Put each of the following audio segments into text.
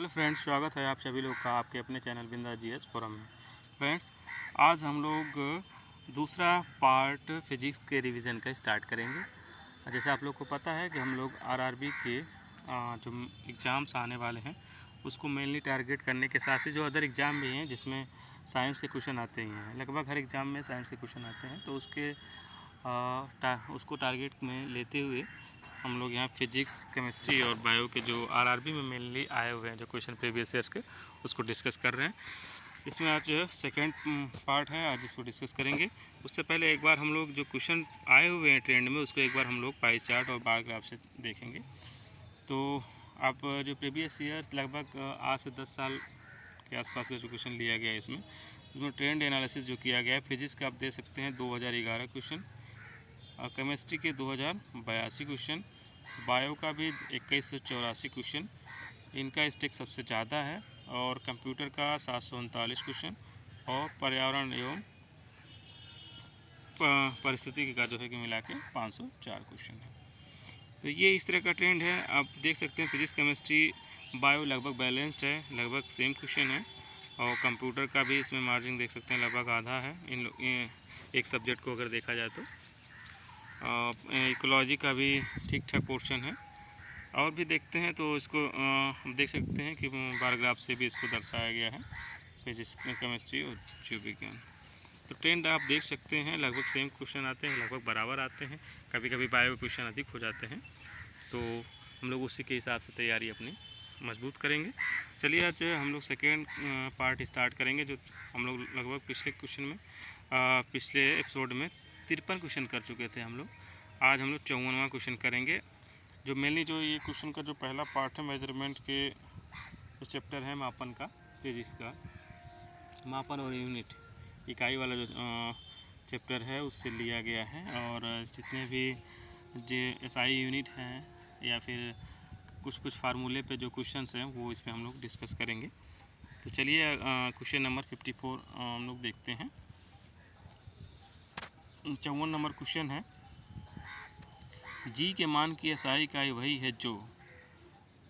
Hello friends, स्वागत है आप सभी लोग का आपके अपने चैनल बिंदास जीएस फोरम में। फ्रेंड्स, आज हम लोग दूसरा पार्ट फिजिक्स के रिवीजन का स्टार्ट करेंगे। जैसे आप लोग को पता है कि हम लोग आरआरबी के जो एग्ज़ाम्स आने वाले हैं उसको मेनली टारगेट करने के साथ ही जो अदर एग्ज़ाम भी हैं जिसमें साइंस के क्वेश्चन आते ही हैं, लगभग हर एग्ज़ाम में साइंस के क्वेश्चन आते हैं, तो उसको टारगेट में लेते हुए हम लोग यहाँ फिजिक्स, केमिस्ट्री और बायो के जो आरआरबी में मेनली आए हुए हैं जो क्वेश्चन प्रीवियस ईयर्स के, उसको डिस्कस कर रहे हैं। इसमें आज सेकंड पार्ट है, आज इसको डिस्कस करेंगे। उससे पहले एक बार हम लोग जो क्वेश्चन आए हुए हैं ट्रेंड में उसको एक बार हम लोग पाई चार्ट और बार ग्राफ से देखेंगे। तो आप जो प्रीवियस ईयर्स लगभग आज से 10 साल के आसपास का जो क्वेश्चन लिया गया है इसमें ट्रेंड एनालिसिस जो किया गया है, फिजिक्स का आप देख सकते हैं 2011 क्वेश्चन, केमिस्ट्री के 2082 क्वेश्चन, बायो का भी 2184 क्वेश्चन, इनका स्टेक सबसे ज़्यादा है, और कंप्यूटर का 739 क्वेश्चन, और पर्यावरण एवं परिस्थिति का जो है कि मिला के 504 क्वेश्चन है। तो ये इस तरह का ट्रेंड है। आप देख सकते हैं फिजिक्स, केमिस्ट्री, बायो लगभग बैलेंस्ड है, लगभग सेम क्वेश्चन है, और कंप्यूटर का भी इसमें मार्जिन देख सकते हैं लगभग आधा है एक सब्जेक्ट को अगर देखा जाए तो। इकोलॉजी का भी ठीक ठाक पोर्शन है, और भी देखते हैं तो इसको हम देख सकते हैं कि बार ग्राफ से भी इसको दर्शाया गया है, फिजिक्स, केमिस्ट्री और जीव विज्ञान। तो ट्रेंड आप देख सकते हैं, लगभग सेम क्वेश्चन आते हैं, लगभग बराबर आते हैं, कभी कभी बायो क्वेश्चन अधिक हो जाते हैं, तो हम लोग उसी के हिसाब से तैयारी अपनी मजबूत करेंगे। चलिए आज हम लोग सेकेंड पार्ट स्टार्ट करेंगे। जो हम लोग लगभग पिछले क्वेश्चन में पिछले एपिसोड में 53 क्वेश्चन कर चुके थे हम लोग। आज हम लोग 54वां क्वेश्चन करेंगे। जो मेनली जो ये क्वेश्चन का जो पहला पार्ट है मेजरमेंट के जो चैप्टर है मापन का, फिजिक्स का मापन और यूनिट इकाई वाला जो चैप्टर है उससे लिया गया है, और जितने भी जो एसआई यूनिट हैं या फिर कुछ फार्मूले पे जो क्वेश्चंस हैं वो इसमें हम लोग डिस्कस करेंगे। तो चलिए क्वेश्चन नंबर 54 हम लोग देखते हैं। 54 नंबर क्वेश्चन है, जी के मान की एसआई इकाई वही है जो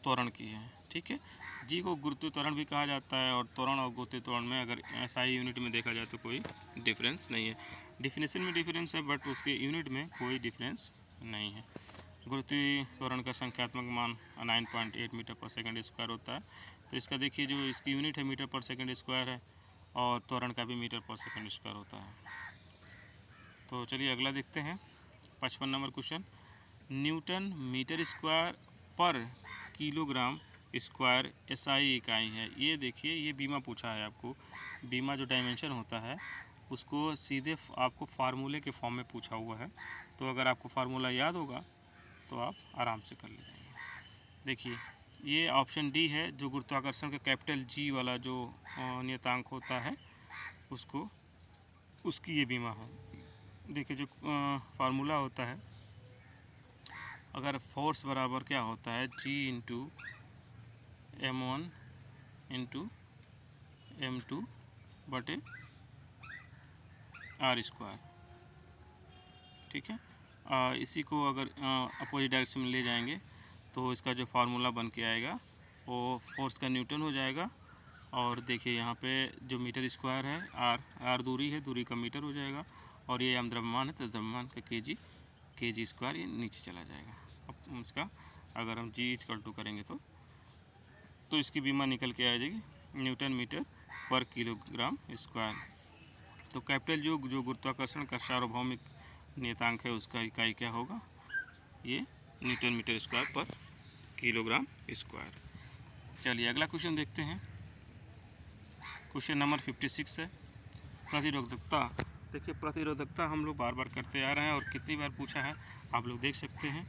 त्वरण की है। ठीक है, जी को गुरुत्वीय त्वरण भी कहा जाता है, और त्वरण और गुरुत्वीय त्वरण में अगर एसआई यूनिट में देखा जाए तो कोई डिफरेंस नहीं है। डिफिनेशन में डिफरेंस है बट उसके यूनिट में कोई डिफरेंस नहीं है। गुरुत्वीय त्वरण का संख्यात्मक मान 9.8 मीटर पर सेकंड स्क्वायर होता है। तो इसका देखिए जो इसकी यूनिट है मीटर पर सेकंड स्क्वायर है, और त्वरण का भी मीटर पर सेकंड स्क्वायर होता है। तो चलिए अगला देखते हैं 55 number question, newton metre square पर किलोग्राम स्क्वायर एसआई इकाई है। ये देखिए, ये बीमा पूछा है आपको। बीमा जो डायमेंशन होता है उसको सीधे आपको फार्मूले के फॉर्म में पूछा हुआ है, तो अगर आपको फार्मूला याद होगा तो आप आराम से कर ले जाएंगे। देखिए ये ऑप्शन डी है, जो गुरुत्वाकर्षण का कैपिटल जी वाला जो नियतांक होता है उसको, उसकी ये बीमा है। देखिए जो फार्मूला होता है, अगर फोर्स बराबर क्या होता है, जी इंटू m1 इंटू m2 बटे आर स्क्वायर। ठीक है, इसी को अगर अपोजिट डायरेक्शन में ले जाएंगे तो इसका जो फार्मूला बन के आएगा वो फोर्स का न्यूटन हो जाएगा, और देखिए यहाँ पे जो मीटर स्क्वायर है, आर दूरी है, दूरी का मीटर हो जाएगा, और ये द्रव्यमान है तो द्रव्यमान का केजी स्क्वायर ये नीचे चला जाएगा। अब इसका अगर हम जी इक्वल टू करेंगे तो इसकी बीमा निकल के आ जाएगी न्यूटन मीटर पर किलोग्राम स्क्वायर। तो कैपिटल जो गुरुत्वाकर्षण का सार्वभौमिक नियतांक है उसका इकाई क्या होगा, ये न्यूटन मीटर स्क्वायर पर किलोग्राम स्क्वायर। चलिए अगला क्वेश्चन देखते हैं। क्वेश्चन नंबर 56 है, प्रतिरोधकता। देखिए प्रतिरोधकता हम लोग बार बार करते आ रहे हैं, और कितनी बार पूछा है आप लोग देख सकते हैं।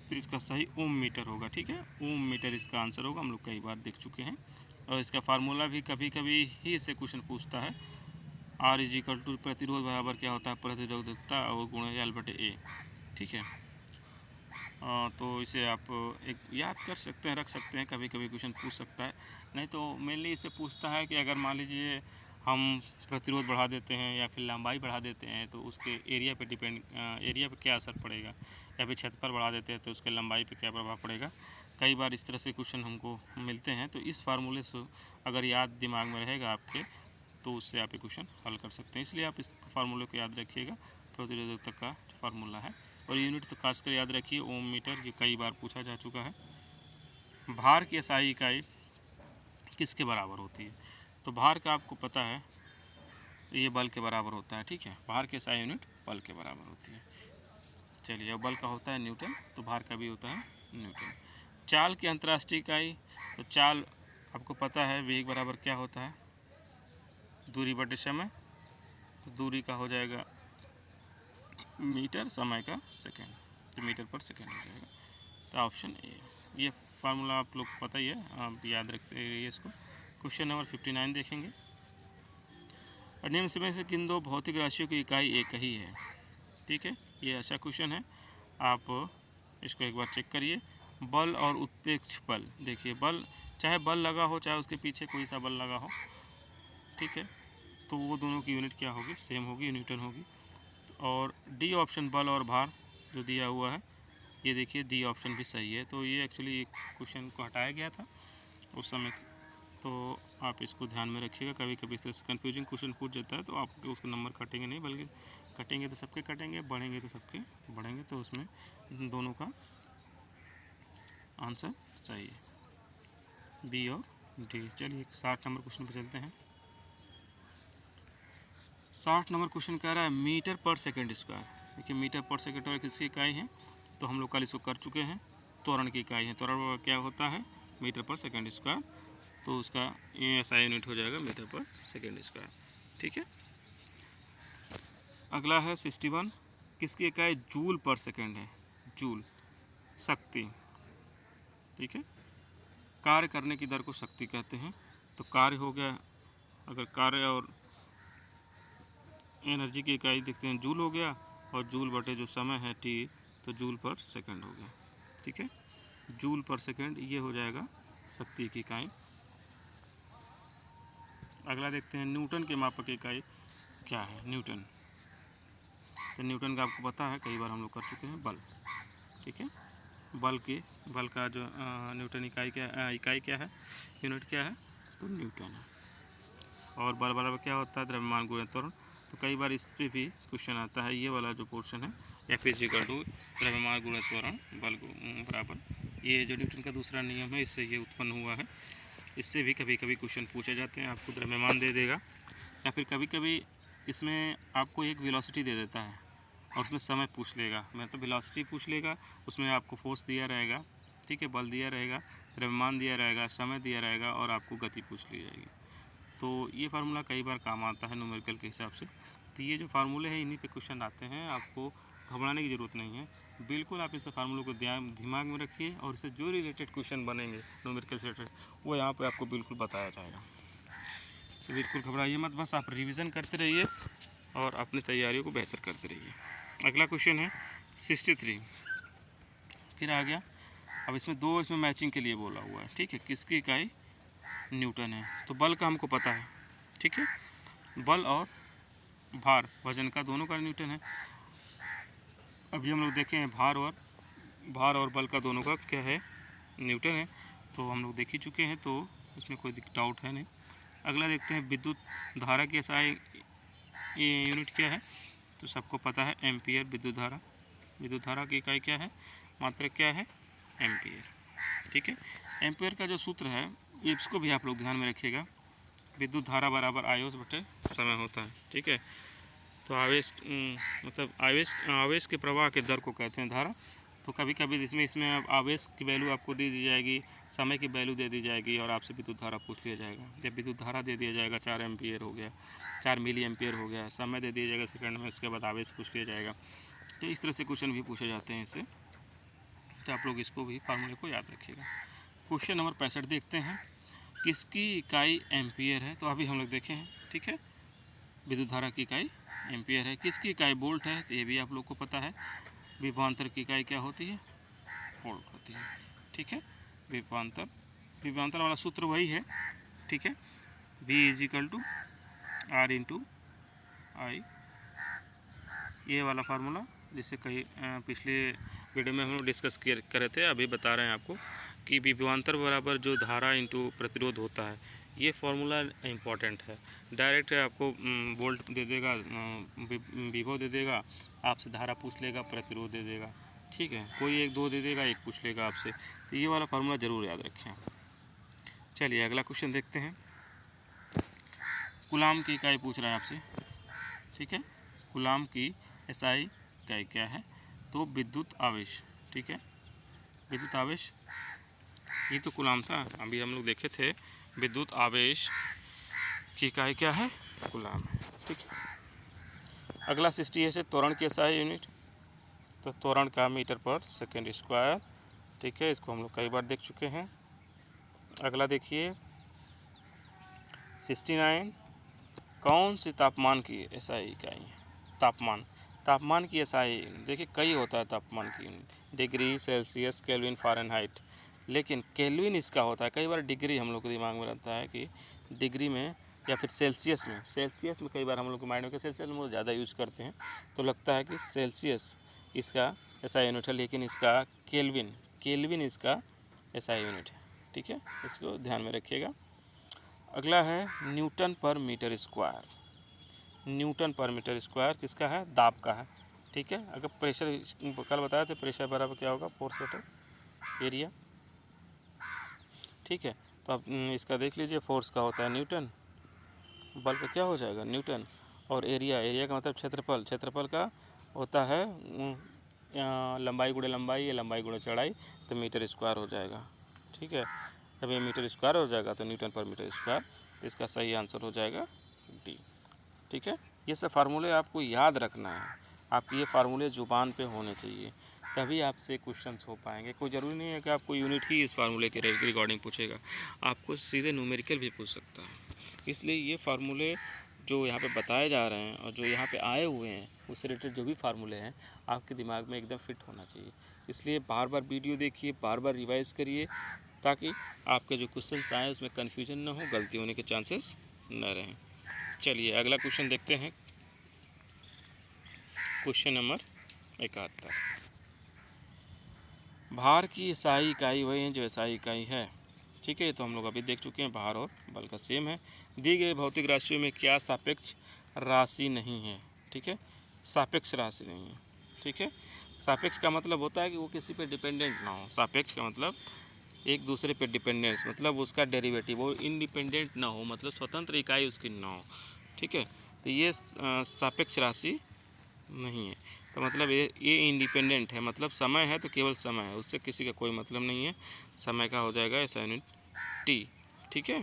फिर इसका सही ओम मीटर होगा। ठीक है, ओम मीटर इसका आंसर होगा, हम लोग कई बार देख चुके हैं, और इसका फार्मूला भी कभी कभी ही इससे क्वेश्चन पूछता है। आर इज इक्वल टू प्रतिरोध बराबर क्या होता है, प्रतिरोधकता और गुणा एल बटे ए। ठीक है, तो इसे आप एक याद कर सकते हैं, रख सकते हैं, कभी कभी क्वेश्चन पूछ सकता है। नहीं तो मेनली इसे पूछता है कि अगर मान लीजिए हम प्रतिरोध बढ़ा देते हैं या फिर लंबाई बढ़ा देते हैं तो उसके एरिया पे एरिया पे क्या असर पड़ेगा, या फिर क्षेत्रफल बढ़ा देते हैं तो उसके लंबाई पे क्या प्रभाव पड़ेगा। कई बार इस तरह से क्वेश्चन हमको मिलते हैं, तो इस फार्मूले से अगर याद दिमाग में रहेगा आपके तो उससे आप ये क्वेश्चन हल कर सकते हैं। इसलिए आप इस फार्मूले को याद रखिएगा, प्रतिरोधकता का फार्मूला है। और यूनिट तो खासकर याद रखिए ओम मीटर, ये कई बार पूछा जा चुका है। भार की एसआई इकाई किसके बराबर होती है? तो भार का आपको पता है ये बल के बराबर होता है, ठीक है। भार की एसआई यूनिट बल के बराबर होती है। चलिए, अब बल का होता है न्यूटन, तो भार का भी होता है न्यूटन। चाल की अंतर्राष्ट्रीय इकाई, तो चाल आपको पता है वेग बराबर क्या होता है, दूरी बटे समय। तो दूरी का हो जाएगा मीटर, समय का सेकेंड, तो मीटर पर सेकेंड हो जाएगा। तो ऑप्शन ए, ये फार्मूला आप लोग को पता ही है, आप याद रखते रहिए इसको। क्वेश्चन नंबर 59 देखेंगे। निम्न में से किन दो भौतिक राशियों की इकाई एक ही है? ठीक है, ये ऐसा क्वेश्चन है, आप इसको एक बार चेक करिए। बल और उत्प्रेक्ष बल, देखिए बल, चाहे बल लगा हो चाहे उसके पीछे कोई सा बल लगा हो, ठीक है, तो वो दोनों की यूनिट क्या होगी, सेम होगी, न्यूटन होगी। और डी ऑप्शन बल और भार जो दिया हुआ है, ये देखिए डी ऑप्शन भी सही है। तो ये एक्चुअली क्वेश्चन को हटाया गया था उस समय, तो आप इसको ध्यान में रखिएगा। कभी कभी इस तरह से कन्फ्यूजिंग क्वेश्चन पूछ जाता है तो आपके उसके नंबर कटेंगे नहीं, बल्कि कटेंगे तो सबके कटेंगे, बढ़ेंगे तो सबके बढ़ेंगे। तो उसमें दोनों का आंसर सही है, बी और डी। चलिए 60 नंबर क्वेश्चन पर चलते हैं। 60 नंबर क्वेश्चन कह रहा है मीटर पर सेकेंड स्क्वायर। देखिए मीटर पर सेकेंड स्क्वायर किसकी इकाई है? तो हम लोग कल इसको कर चुके हैं, त्वरण की इकाई है। त्वरण क्या होता है? मीटर पर सेकेंड स्क्वायर। तो उसका एसआई यूनिट हो जाएगा मीटर पर सेकेंड स्क्वायर, ठीक है। अगला है 61, किसकी इकाई जूल पर सेकेंड है? जूल, शक्ति, ठीक है। कार्य करने की दर को शक्ति कहते हैं। तो कार्य हो गया, अगर कार्य और एनर्जी की इकाई देखते हैं जूल हो गया, और जूल बटे जो समय है टी, तो जूल पर सेकेंड हो गया, ठीक है। जूल पर सेकेंड ये हो जाएगा शक्ति की इकाई। अगला देखते हैं न्यूटन के मापक की इकाई क्या है? न्यूटन, तो न्यूटन का आपको पता है, कई बार हम लोग कर चुके हैं, बल, ठीक है। बल का जो न्यूटन इकाई क्या है, यूनिट क्या है? तो न्यूटन है। और बल बराबर क्या होता है? द्रव्यमान गुणा त्वरण। तो कई बार इस पर भी क्वेश्चन आता है, ये वाला जो पोर्शन है, एफ इज इक्वल टू द्रव्यमान गुणा त्वरण बल बराबर, ये जो न्यूटन का दूसरा नियम है, इससे ये उत्पन्न हुआ है। इससे भी कभी कभी क्वेश्चन पूछे जाते हैं, आपको द्रव्यमान दे देगा, या फिर कभी कभी इसमें आपको एक वेलोसिटी दे देता है और उसमें समय पूछ लेगा। मैं तो वेलोसिटी पूछ लेगा, उसमें आपको फोर्स दिया रहेगा, ठीक है, बल दिया रहेगा, द्रव्यमान दिया रहेगा, समय दिया रहेगा, और आपको गति पूछ ली जाएगी। तो ये फार्मूला कई बार काम आता है न्यूमेरिकल के हिसाब से। तो ये जो फार्मूले हैं, इन्हीं पे क्वेश्चन आते हैं, आपको घबराने की ज़रूरत नहीं है। बिल्कुल आप इस फार्मूले को दिमाग में रखिए, और इससे जो रिलेटेड क्वेश्चन बनेंगे न्यूमेरिकल से रिलेटेड, वो यहाँ पे आपको बिल्कुल बताया जाएगा। तो बिल्कुल घबराइए मत, बस आप रिवीजन करते रहिए और अपनी तैयारियों को बेहतर करते रहिए। अगला क्वेश्चन है 63, फिर आ गया। अब इसमें मैचिंग के लिए बोला हुआ है, ठीक है। किसकी इकाई? न्यूटन है। तो बल का हमको पता है, ठीक है, बल और भार, वजन का, दोनों का न्यूटन है। अभी हम लोग देखें भार और बल का दोनों का क्या है? न्यूटन है। तो हम लोग देख ही चुके हैं, तो इसमें कोई डाउट है नहीं। अगला देखते हैं विद्युत धारा की एसआई यूनिट क्या है? तो सबको पता है एम्पियर, विद्युत धारा की इकाई क्या है, मात्रक क्या है? एम्पियर, ठीक है। एम्पियर का जो सूत्र है, इसको भी आप लोग ध्यान में रखिएगा। विद्युत धारा बराबर आवेश बटे समय होता है, ठीक है। तो आवेश मतलब आवेश के प्रवाह के दर को कहते हैं धारा। तो कभी कभी इसमें आवेश की वैल्यू आपको दे दी जाएगी, समय की वैल्यू दे दी जाएगी, और आपसे विद्युत धारा पूछ लिया जाएगा। जब विद्युत धारा दे दिया जाएगा 4 एम्पियर हो गया, 4 मिली एम्पियर हो गया, समय दे दिया जाएगा सेकंड में, उसके बाद आवेश पूछ लिया जाएगा। तो इस तरह से क्वेश्चन भी पूछे जाते हैं इससे, तो आप लोग इसको भी फार्मूले को याद रखिएगा। क्वेश्चन नंबर 65 देखते हैं, किसकी इकाई एम्पियर है? तो अभी हम लोग देखे हैं, ठीक है, विद्युत धारा की इकाई एम्पियर है। किसकी इकाई वोल्ट है? तो ये भी आप लोग को पता है। विभवांतर की इकाई क्या होती है? वोल्ट होती है, ठीक है। विभवांतर वाला सूत्र वही है, ठीक है, V is equal to R into I, ये वाला फार्मूला, जिससे कई पिछले वीडियो में हम लोग डिस्कस कर रहे थे, अभी बता रहे हैं आपको कि विभवांतर बराबर जो धारा इंटू प्रतिरोध होता है, ये फार्मूला इम्पॉर्टेंट है। डायरेक्ट आपको वोल्ट दे देगा, विभव दे देगा, आपसे धारा पूछ लेगा, प्रतिरोध दे देगा, ठीक है, कोई एक दो दे देगा, एक पूछ लेगा आपसे, तो ये वाला फार्मूला ज़रूर याद रखें। चलिए अगला क्वेश्चन देखते हैं। कूलाम की इकाई पूछ रहा है आपसे, ठीक है। कूलाम की एसआई इकाई क्या है? तो विद्युत आवेश, ठीक है, विद्युत आवेश, ये तो कूलाम था, अभी हम लोग देखे थे। विद्युत आवेश की इकाई क्या है? कूलाम है, ठीक है। अगला 60 है त्वरण की एसआई यूनिट, तो त्वरण का मीटर पर सेकेंड स्क्वायर, ठीक है, इसको हम लोग कई बार देख चुके हैं। अगला देखिए 69, कौन सी तापमान की एसआई इकाई है? तापमान की एसआई देखिए कई होता है तापमान की unit, degree, Celsius, kelvin, Fahrenheit, लेकिन केल्विन इसका होता है। कई बार डिग्री हम लोग को दिमाग में रहता है कि डिग्री में या फिर सेल्सियस में कई बार हम लोग को माइंड में सेल्सियस में ज़्यादा यूज़ करते हैं, तो लगता है कि सेल्सियस इसका एसआई यूनिट है, लेकिन इसका केल्विन इसका एसआई यूनिट है, ठीक है, इसको ध्यान में रखिएगा। अगला है न्यूटन पर मीटर स्क्वायर। न्यूटन पर मीटर स्क्वायर किसका है? दाब का है, ठीक है। अगर प्रेशर कल बताया था, प्रेशर बराबर क्या होगा? फोर्स बटे एरिया, ठीक है। तो अब इसका देख लीजिए, फोर्स का होता है न्यूटन, बल का क्या हो जाएगा? न्यूटन, और एरिया का मतलब क्षेत्रफल का होता है लंबाई गुणे लंबाई या लंबाई गुणे चौड़ाई, तो मीटर स्क्वायर हो जाएगा, ठीक है। जब ये मीटर स्क्वायर हो जाएगा तो न्यूटन पर मीटर स्क्वायर, तो इसका सही आंसर हो जाएगा डी, ठीक है। ये सब फार्मूले आपको याद रखना है, आप ये फार्मूले ज़ुबान पे होने चाहिए, तभी आपसे क्वेश्चंस हो पाएंगे। कोई ज़रूरी नहीं है कि आपको यूनिट ही इस फार्मूले के रिगार्डिंग पूछेगा, आपको सीधे न्यूमेरिकल भी पूछ सकता है। इसलिए ये फार्मूले जो यहाँ पे बताए जा रहे हैं और जो यहाँ पे आए हुए हैं, उससे रिलेटेड जो भी फार्मूले हैं, आपके दिमाग में एकदम फिट होना चाहिए। इसलिए बार बार वीडियो देखिए, बार बार रिवाइज़ करिए, ताकि आपके जो क्वेश्चंस आए उसमें कन्फ्यूजन ना हो, गलती होने के चांसेस न रहें। चलिए अगला क्वेश्चन देखते हैं, क्वेश्चन नंबर 71। भार की एसआई इकाई वही है जो एसआई इकाई है, ठीक है। तो हम लोग अभी देख चुके हैं, भार और बल का सेम है। दी गई भौतिक राशियों में क्या सापेक्ष राशि नहीं है? ठीक है, सापेक्ष राशि नहीं है, ठीक है। सापेक्ष का मतलब होता है कि वो किसी पे डिपेंडेंट ना हो। सापेक्ष का मतलब एक दूसरे पे डिपेंडेंस, मतलब उसका डेरिवेटिव वो इंडिपेंडेंट ना हो, मतलब स्वतंत्र इकाई उसकी ना हो, ठीक है। तो ये सापेक्ष राशि नहीं है, तो मतलब ये इंडिपेंडेंट है, मतलब समय है तो केवल समय है, उससे किसी का कोई मतलब नहीं है। समय का हो जाएगा ऐसा यूनिट टी, ठीक है।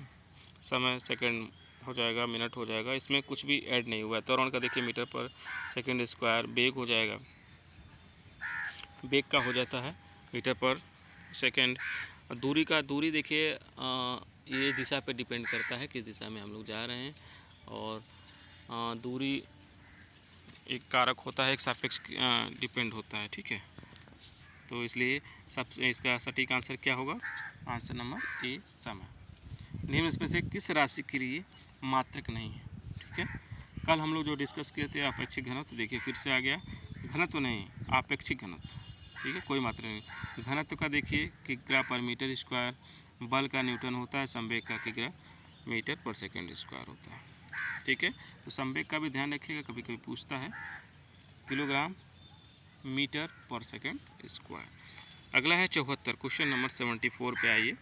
समय सेकंड हो जाएगा, मिनट हो जाएगा, इसमें कुछ भी ऐड नहीं हुआ है। त्वरण का देखिए मीटर पर सेकंड स्क्वायर, बेग हो जाएगा, बेग का हो जाता है मीटर पर सेकंड। दूरी देखिए ये दिशा पे डिपेंड करता है किस दिशा में हम लोग जा रहे हैं, और दूरी एक कारक होता है, एक सापेक्ष डिपेंड होता है, ठीक है। तो इसलिए सब इसका सटीक आंसर क्या होगा? आंसर नंबर ए, समय। निम्न इसमें से किस राशि के लिए मात्रक नहीं है? ठीक है, कल हम लोग जो डिस्कस किए थे अपेक्षिक घनत्व, देखिए फिर से आ गया, घनत्व नहीं, आपेक्षिक घनत्व, ठीक है, कोई मात्रा नहीं। घनत्व का देखिए किग्रा पर मीटर स्क्वायर, बल का न्यूटन होता है, संवेग का किग्रा मीटर पर सेकेंड स्क्वायर होता है, ठीक है। तो संवेग का भी ध्यान रखिएगा, कभी कभी पूछता है, किलोग्राम मीटर पर सेकेंड स्क्वायर। अगला है 74, क्वेश्चन नंबर 74 पे आइए।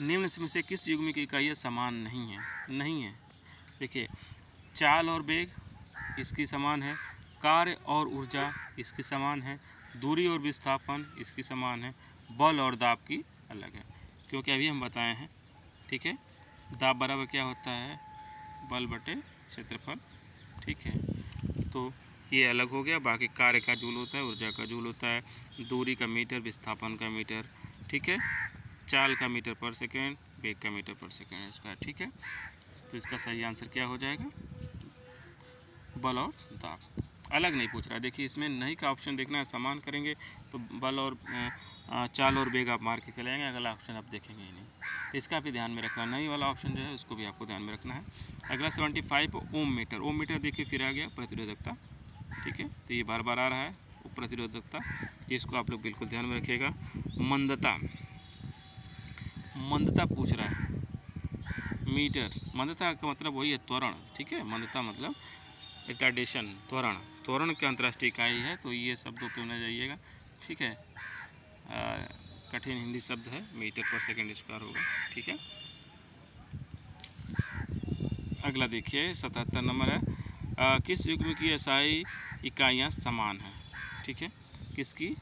निम्न में से किस युग्म की इकाइयाँ समान नहीं है? देखिए, चाल और वेग इसकी समान है, कार्य और ऊर्जा इसकी समान है, दूरी और विस्थापन इसकी समान है, बल और दाब की अलग है, क्योंकि अभी हम बताए हैं, ठीक है। दाब बराबर क्या होता है? बल बटे क्षेत्रफल, ठीक है। तो ये अलग हो गया, बाकी कार्य का जूल होता है, ऊर्जा का जूल होता है, दूरी का मीटर, विस्थापन का मीटर, ठीक है, चाल का मीटर पर सेकेंड, वेग का मीटर पर सेकेंड स्क्वायर, ठीक है। तो इसका सही आंसर क्या हो जाएगा? बल और दाब। अलग नहीं पूछ रहा है, देखिए इसमें नहीं का ऑप्शन देखना है, समान करेंगे तो बल और चाल और वेग आप मार के चलेंगे, अगला ऑप्शन आप देखेंगे ही नहीं, इसका भी ध्यान में रखना। नहीं वाला ऑप्शन जो है उसको भी आपको ध्यान में रखना है। अगला 75 ओम मीटर। ओम मीटर देखिए फिर आ गया प्रतिरोधकता, ठीक है, तो ये बार बार आ रहा है, प्रतिरोधकता, तो इसको आप लोग बिल्कुल ध्यान में रखिएगा। मंदता, मंदता पूछ रहा है, मीटर, मंदता का मतलब वही है त्वरण, ठीक है। मंदता मतलब रिटार्डेशन, त्वरण, त्वरण की अंतर्राष्ट्रीय इकाई है, तो ये शब्दों पे होना जाइएगा, ठीक है। कठिन हिंदी शब्द है, मीटर पर सेकंड स्क्वायर होगा, ठीक है। अगला देखिए 77 नंबर है, किस युग्म की एसआई इकाइयाँ समान हैं, ठीक है। किसकी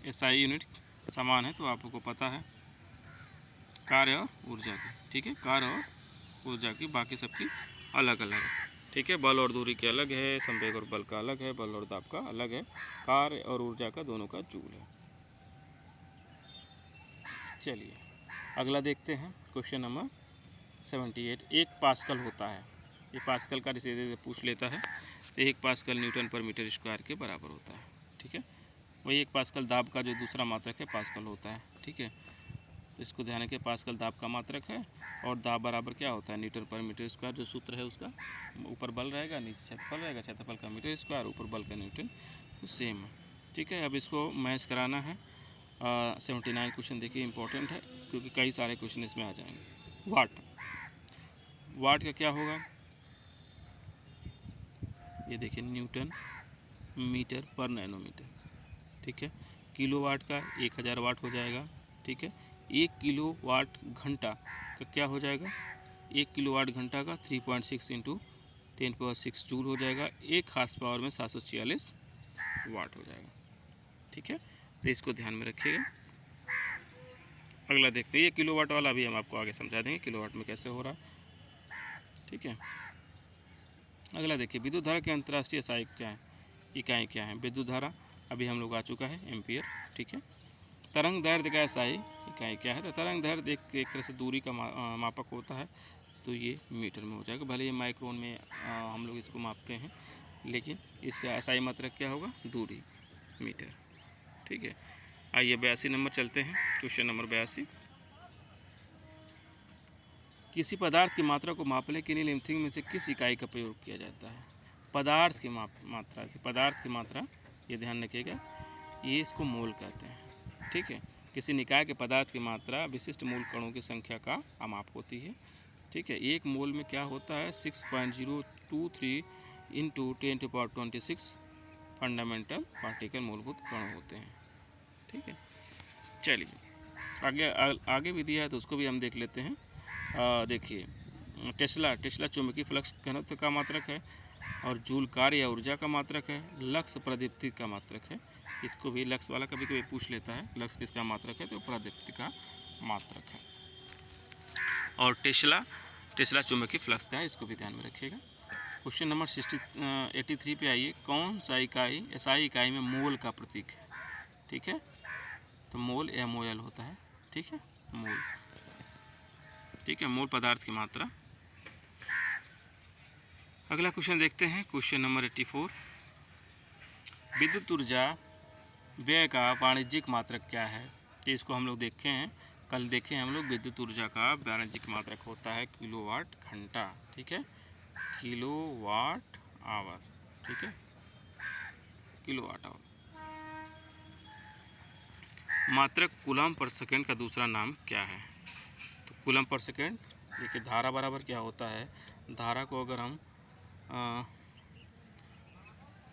एसआई यूनिट समान है, तो आपको पता है कार्य और ऊर्जा की, ठीक है। कार्य और ऊर्जा की, बाकी सबकी अलग अलग है, ठीक है। बल और दूरी के अलग है, संवेग और बल का अलग है, बल और दाब का अलग है, कार्य और ऊर्जा का दोनों का जूल है। चलिए अगला देखते हैं, क्वेश्चन नंबर 78। 1 पास्कल होता है, ये पास्कल का सीधे पूछ लेता है, तो 1 पास्कल न्यूटन पर मीटर स्क्वायर के बराबर होता है, ठीक है। वही 1 पास्कल दाब का जो दूसरा मात्रक है पास्कल होता है, ठीक है। तो इसको ध्यान रखें, पास्कल दाब का मात्रक है और दाब बराबर क्या होता है, न्यूटन पर मीटर स्क्वायर, जो सूत्र है उसका, ऊपर बल रहेगा नीचे क्षेत्रफल रहेगा, क्षेत्रफल का मीटर स्क्वायर, ऊपर बल का न्यूटन, तो सेम है, ठीक है। अब इसको मैच कराना है। 79 क्वेश्चन देखिए इंपॉर्टेंट है, क्योंकि कई सारे क्वेश्चन इसमें आ जाएंगे। वाट, वाट का क्या होगा, ये देखिए न्यूटन मीटर पर नैनोमीटर, ठीक है। किलो वाट का 1000 वाट हो जाएगा, ठीक है। 1 किलो वाट घंटा का क्या हो जाएगा, 1 किलो वाट घंटा का 3.6 इंटू 10⁻6 जूल हो जाएगा। 1 हार्स पावर में 746 वाट हो जाएगा, ठीक है। तो इसको ध्यान में रखिएगा। अगला देखते हैं, ये किलो वाट वाला भी हम आपको आगे समझा देंगे किलो वाट में कैसे हो रहा है, ठीक है। अगला देखिए, विद्युत धारा की अंतर्राष्ट्रीय सहायक क्या है, इकाई क्या है। विद्युत धारा अभी हम लोग आ चुका है, एम्पियर, ठीक है। तरंग दैर्ध्य का सहायी इकाई क्या है, तो तरंग दैर्ध्य एक तरह से दूरी का मापक होता है, तो ये मीटर में हो जाएगा। भले ये माइक्रोन में हम लोग इसको मापते हैं, लेकिन इसका सहायी मात्रक क्या होगा, दूरी, मीटर, ठीक है। आइए 82 नंबर चलते हैं, क्वेश्चन नंबर 82। किसी पदार्थ की मात्रा को मापने के लिए निम्नलिखित में से किस इकाई का प्रयोग किया जाता है। पदार्थ की मात्रा, पदार्थ की मात्रा, ये ध्यान रखिएगा, ये इसको मोल कहते हैं, ठीक है। किसी निकाय के पदार्थ की मात्रा विशिष्ट मूल कणों की संख्या का माप होती है, ठीक है। 1 मोल में क्या होता है, 6.023 इंटू 10⁻26 फंडामेंटल पार्टिकल मूलभूत कण होते हैं, ठीक है। चलिए आगे भी दिया है तो उसको भी हम देख लेते हैं। देखिए टेस्ला चुंबकीय फ्लक्स घनत्व का मात्रक है, और जूल कार्य या ऊर्जा का मात्रक है। लक्स प्रदीप्ति का मात्रक है, इसको भी लक्स वाला कभी कभी पूछ लेता है, लक्स किसका मात्रक है, तो प्रदीप्ति का मात्रक है। और टेस्ला चुंबकीय फ्लक्स का है, इसको भी ध्यान में रखिएगा। क्वेश्चन नंबर 83 पे आइए, कौन सा इकाई एसआई इकाई में मोल का प्रतीक है, ठीक है। तो मोल MOL होता है, ठीक है, मोल, ठीक है, मोल पदार्थ की मात्रा। अगला क्वेश्चन देखते हैं, क्वेश्चन नंबर 84। विद्युत ऊर्जा व्यय का वाणिज्यिक मात्रक क्या है, तो इसको हम लोग देखे हैं, कल देखे हैं हम लोग। विद्युत ऊर्जा का वाणिज्यिक मात्रक होता है किलोवाट घंटा, ठीक है, किलोवाट आवर, ठीक है, किलोवाट आवर। मात्रक कूलम पर सेकेंड का दूसरा नाम क्या है, तो कूलम पर सेकेंड, देखिए धारा बराबर क्या होता है, धारा को अगर हम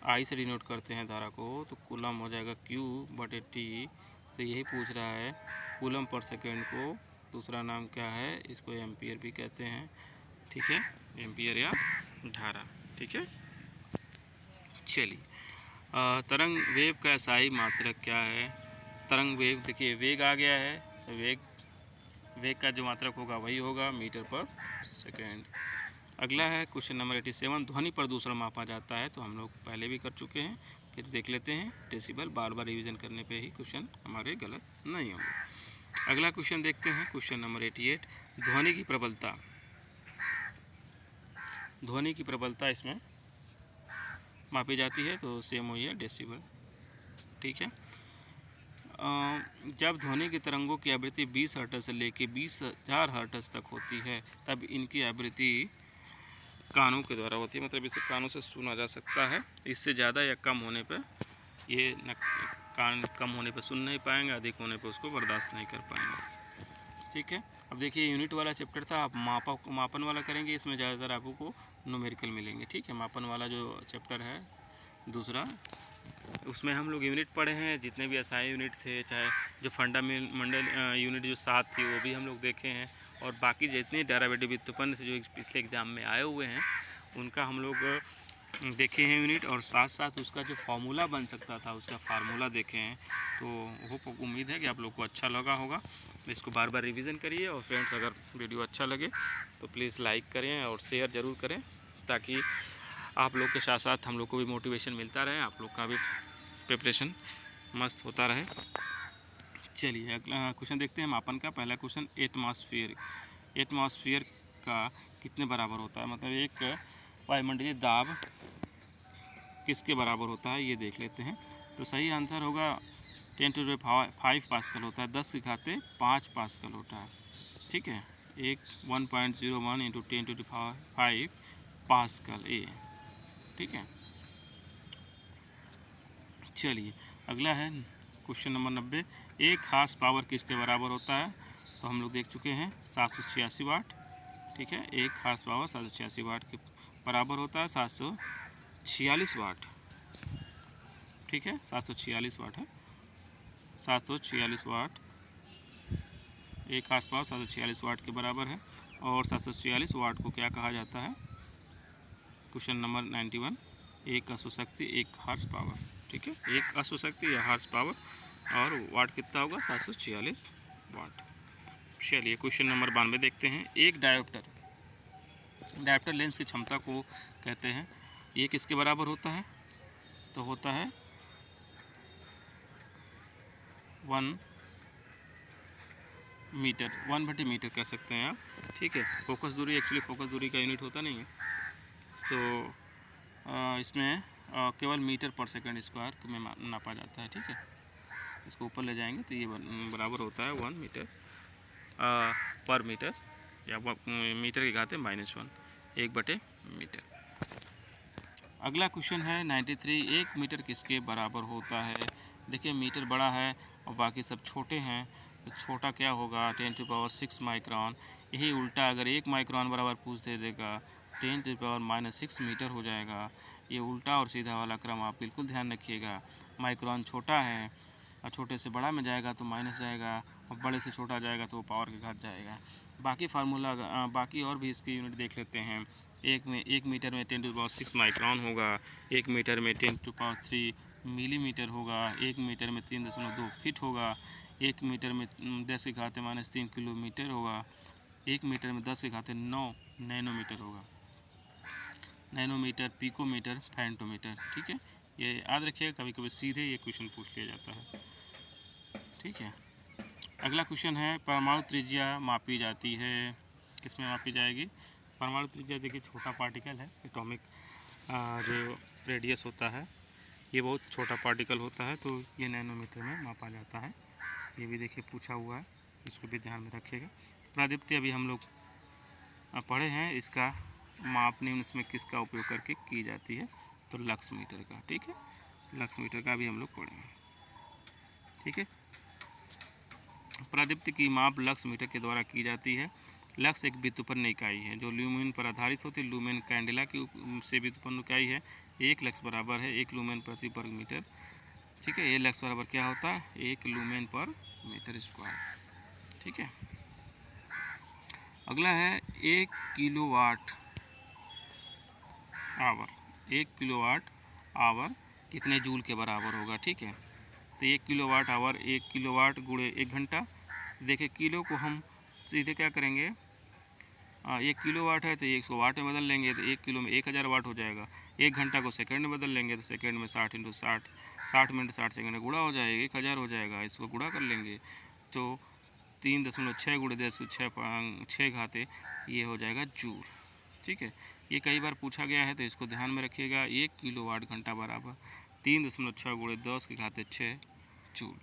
आई से डिनोट करते हैं धारा को, तो कूलम हो जाएगा Q/T। तो यही पूछ रहा है कूलम पर सेकेंड को दूसरा नाम क्या है, इसको एम्पियर भी कहते हैं, ठीक है, एम्पियर या धारा, ठीक है। चलिए तरंग वेव का एसआई मात्रक क्या है, तरंग वेव, देखिए वेग आ गया है, तो वेग का जो मात्रक होगा वही होगा मीटर पर सेकेंड। अगला है क्वेश्चन नंबर 87, ध्वनि प्रदूषण मापा जाता है, तो हम लोग पहले भी कर चुके हैं, फिर देख लेते हैं डेसिबल, बार बार रिवीजन करने पे ही क्वेश्चन हमारे गलत नहीं होंगे। अगला क्वेश्चन देखते हैं, क्वेश्चन नंबर 88, ध्वनि की प्रबलता, ध्वनि की प्रबलता इसमें मापी जाती है, तो सेम हुई है डेसिबल, ठीक है। जब ध्वनि की तरंगों की आवृत्ति 20 हर्ट्ज से लेकर 20,000 हर्ट्ज तक होती है, तब इनकी आवृत्ति कानों के द्वारा होती है, मतलब इसे कानों से सुना जा सकता है। इससे ज़्यादा या कम होने पर ये न कान कम होने पर सुन नहीं पाएंगे, अधिक होने पर उसको बर्दाश्त नहीं कर पाएंगे। ठीक है, अब देखिए यूनिट वाला चैप्टर था, आप मापन वाला करेंगे, इसमें ज़्यादातर आपको न्यूमेरिकल मिलेंगे। ठीक है, मापन वाला जो चैप्टर है दूसरा, उसमें हम लोग यूनिट पढ़े हैं, जितने भी एसआई यूनिट थे, चाहे जो फंडामेंटल यूनिट जो 7 थी वो भी हम लोग देखे हैं, और बाकी जितने डेरिवेटिव व्युत्पन्न से जो पिछले एग्ज़ाम में आए हुए हैं उनका हम लोग देखे हैं यूनिट, और साथ साथ उसका जो फार्मूला बन सकता था उसका फार्मूला देखे हैं। तो वो उम्मीद है कि आप लोग को अच्छा लगा होगा। इसको बार बार रिवीजन करिए, और फ्रेंड्स अगर वीडियो अच्छा लगे तो प्लीज़ लाइक करें और शेयर ज़रूर करें, ताकि आप लोग के साथ साथ हम लोग को भी मोटिवेशन मिलता रहे, आप लोग का भी प्रिपरेशन मस्त होता रहे। चलिए अगला क्वेश्चन देखते हैं मापन का। पहला क्वेश्चन, एटमॉस्फेयर का कितने बराबर होता है, मतलब एक वायुमंडलीय दाब किसके बराबर होता है ये देख लेते हैं। तो सही आंसर होगा 10⁵ पास्कल होता है, 10 की घाते 5 पास्कल होता है। ठीक है, 1.01 इंटू 10⁵ पास्कल ए। ठीक है, चलिए अगला है क्वेश्चन नंबर 90, एक हार्स पावर किसके बराबर होता है। तो हम लोग देख चुके हैं 786 वाट। ठीक है, एक हार्स पावर 786 वाट के बराबर होता है, 746 वाट। ठीक है, 746 वाट है, 746 वाट, एक हार्स पावर 746 वाट के बराबर है। और 746 वाट को क्या कहा जाता है, क्वेश्चन नंबर 91, एक अश्वशक्ति एक हार्स पावर। ठीक है, एक अश्वशक्ति या हार्स पावर, और वाट कितना होगा 746 वाट। चलिए क्वेश्चन नंबर 92 देखते हैं, एक डायोप्टर लेंस की क्षमता को कहते हैं, ये किसके बराबर होता है। तो होता है 1 मीटर, 1/मीटर कह सकते हैं आप। ठीक है, फोकस दूरी, एक्चुअली फोकस दूरी का यूनिट होता नहीं है, तो इसमें केवल मीटर पर सेकंड स्क्वायर में नापा जाता है। ठीक है, इसको ऊपर ले जाएंगे तो ये बराबर होता है 1 मीटर पर मीटर, या मीटर की घाते -1, 1/मीटर। अगला क्वेश्चन है 93, 1 मीटर किसके बराबर होता है। देखिए मीटर बड़ा है और बाकी सब छोटे हैं, तो छोटा क्या होगा 10⁻6 माइक्रोन। यही उल्टा अगर 1 माइक्रोन बराबर पूछ दे देगा 10⁻⁻6 मीटर हो जाएगा। ये उल्टा और सीधा वाला क्रम आप बिल्कुल ध्यान रखिएगा। माइक्रोन छोटा है और छोटे से बड़ा में जाएगा तो माइनस जाएगा, और बड़े से छोटा जाएगा तो वो पावर के घात जाएगा। बाकी फार्मूला बाकी और भी इसकी यूनिट देख लेते हैं। एक मीटर में 10⁻6 माइक्रोन होगा, 1 मीटर में 10⁻3 मिलीमीटर होगा, 1 मीटर में 3.2 फीट होगा, 1 मीटर में 10 की घाते -3 किलोमीटर होगा, 1 मीटर में 10 की घाते 9 नैनोमीटर होगा। Nanometre, picometre, femtometre. ठीक है, ये याद रखिएगा, कभी कभी सीधे ये क्वेश्चन पूछ लिया जाता है। ठीक है, अगला क्वेश्चन है, परमाणु त्रिज्या मापी जाती है, किसमें मापी जाएगी। परमाणु त्रिज्या देखिए छोटा पार्टिकल है, एटॉमिक जो रेडियस होता है ये बहुत छोटा पार्टिकल होता है, तो ये नैनोमीटर में मापा जाता है। ये भी देखिए पूछा हुआ है, इसको भी ध्यान में रखिएगा। प्रादीप्ति अभी हम लोग पढ़े हैं, इसका मापने इसमें किसका उपयोग करके की जाती है, तो लक्स मीटर का। ठीक है, लक्स मीटर का भी हम लोग पढ़े हैं। ठीक है, प्रादीप्ति की माप लक्स मीटर के द्वारा की जाती है। लक्स एक व्युत्पन्न इकाई है जो ल्यूमेन पर आधारित होती है। ल्यूमेन कैंडेला की से व्युत्पन्न इकाई है। 1 लक्स बराबर है 1 लूमेन प्रति वर्ग मीटर। ठीक है, ये लक्स बराबर क्या होता है 1 लूमेन पर मीटर स्क्वायर। ठीक है, अगला है 1 किलोवाट आवर। 1 किलोवाट आवर कितने जूल के बराबर होगा। ठीक है, तो 1 किलोवाट आवर 1 किलोवाट गुणे 1 घंटा। देखिए किलो को हम सीधे क्या करेंगे, 1 किलोवाट है तो 100 वाट में बदल लेंगे, तो 1 किलो में 1000 वाट हो जाएगा। 1 घंटा को सेकंड में बदल लेंगे तो सेकंड में 60 × 60, 60 मिनट 60 सेकंड गुणा हो जाएगा, 1000 हो जाएगा। इसको गुणा कर लेंगे तो 3.6 × 10⁶ घाते ये हो जाएगा जूल। ठीक है, ये कई बार पूछा गया है तो इसको ध्यान में रखिएगा। 1 किलोवाट घंटा बराबर 3.6 × 10⁶ जूल।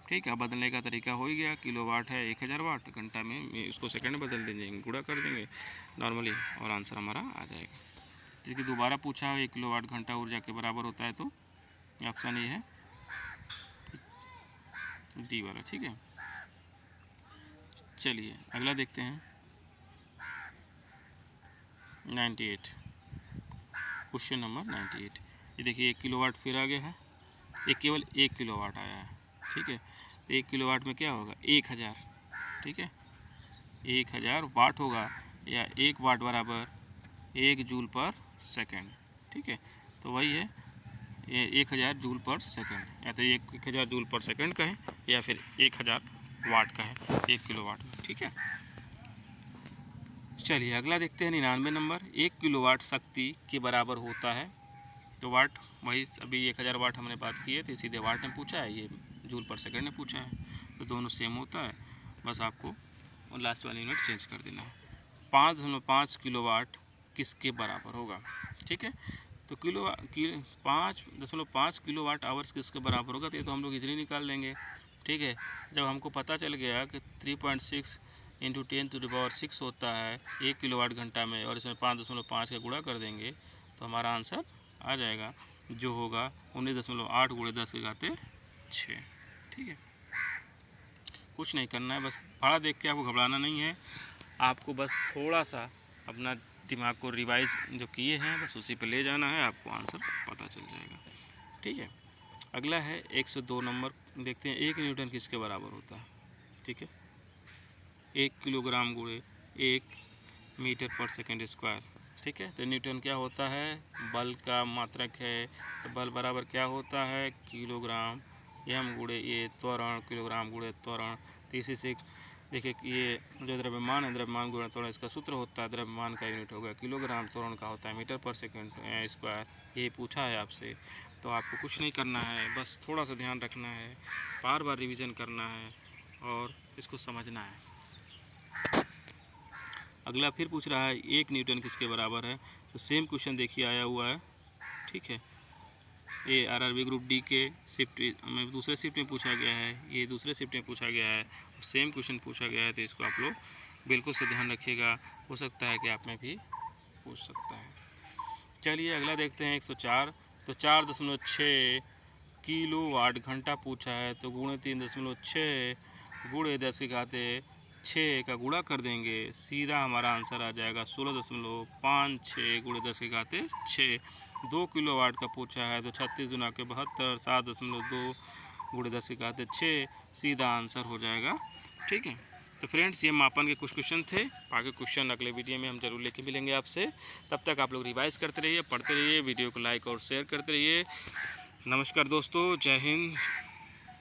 ठीक है, बदलने का तरीका हो ही गया। किलोवाट है 1000 वाट, घंटा में इसको सेकंड में बदल देंगे, गुणा कर देंगे नॉर्मली, और आंसर हमारा आ जाएगा। जैसे दोबारा पूछा 1 किलोवाट घंटा ऊर्जा के बराबर होता है, तो ऑप्शन ए है डी वाला। ठीक है, चलिए अगला देखते हैं 98, क्वेश्चन नंबर 98। ये देखिए 1 किलोवाट फिर आ गया है, केवल 1 किलोवाट आया है। ठीक है, तो 1 किलोवाट में क्या होगा 1000। ठीक है, 1000 वाट होगा, या 1 वाट बराबर 1 जूल पर सेकेंड। ठीक है, तो वही है ये 1000 जूल पर सेकेंड, या तो 1000 जूल पर सेकेंड का है या फिर 1000 वाट का है 1 किलोवाट में। ठीक है, चलिए अगला देखते हैं 99 नंबर। 1 किलोवाट शक्ति के बराबर होता है, तो वाट वही अभी 1000 वाट हमने बात की है, तो सीधे वाट में पूछा है, ये जूल पर सेकेंड ने पूछा है, तो दोनों सेम होता है, बस आपको लास्ट वाली यूनिट चेंज कर देना है। 5.5 किलोवाट किसके बराबर होगा? ठीक है, तो 5.5 किलोवाट आवर्स किसके बराबर होगा, तो ये तो हम लोग इजीली निकाल लेंगे। ठीक है, जब हमको पता चल गया कि 3.6 इंटू 10⁶ होता है 1 किलोवाट घंटा में, और इसमें 5.5 का गुणा कर देंगे तो हमारा आंसर आ जाएगा, जो होगा 19.8 × 10⁶। ठीक है, कुछ नहीं करना है, बस पढ़ा देख के आपको घबराना नहीं है, आपको बस थोड़ा सा अपना दिमाग को रिवाइज जो किए हैं बस उसी पे ले जाना है, आपको आंसर पता चल जाएगा। ठीक है, अगला है 102 नंबर। देखते हैं 1 न्यूटन किसके बराबर होता है? ठीक है, 1 किलोग्राम × 1 मीटर पर सेकेंड स्क्वायर। ठीक है, तो न्यूटन क्या होता है? बल का मात्रक है, तो बल बराबर क्या होता है? किलोग्राम m × ये त्वरण, किलोग्राम × त्वरण। तो इसी से देखिए कि ये जो द्रव्यमान है, द्रव्यमान गुणा त्वरण, इसका सूत्र होता है, द्रव्यमान का यूनिट होगा किलोग्राम, त्वरण का होता है मीटर पर सेकेंड स्क्वायर। ये पूछा है आपसे, तो आपको कुछ नहीं करना है, बस थोड़ा सा ध्यान रखना है, बार बार रिवीजन करना है और इसको समझना है। अगला फिर पूछ रहा है 1 न्यूटन किसके बराबर है? तो सेम क्वेश्चन देखिए आया हुआ है। ठीक है, ये आरआरबी ग्रुप डी के शिफ्ट में दूसरे शिफ्ट में पूछा गया है, ये दूसरे शिफ्ट में पूछा गया है, सेम क्वेश्चन पूछा गया है, तो इसको आप लोग बिल्कुल से ध्यान रखिएगा, हो सकता है कि आप में भी पूछ सकता है। चलिए अगला देखते हैं 104। तो 4.6 किलोवाट घंटा पूछा है, तो गुणे 3.6 गुणे 10⁻6 का गुणा कर देंगे, सीधा हमारा आंसर आ जाएगा 16.56 गुणे 10⁻6। 2 किलोवाट का पूछा है, तो 36 × 72 7.2 गुणे 10⁻6, सीधा आंसर हो जाएगा। ठीक है, तो फ्रेंड्स ये मापन के कुछ क्वेश्चन थे, बाकी क्वेश्चन अगले वीडियो में हम जरूर लेके मिलेंगे आपसे। तब तक आप लोग रिवाइज करते रहिए, पढ़ते रहिए, वीडियो को लाइक और शेयर करते रहिए। नमस्कार दोस्तों, जय हिंद।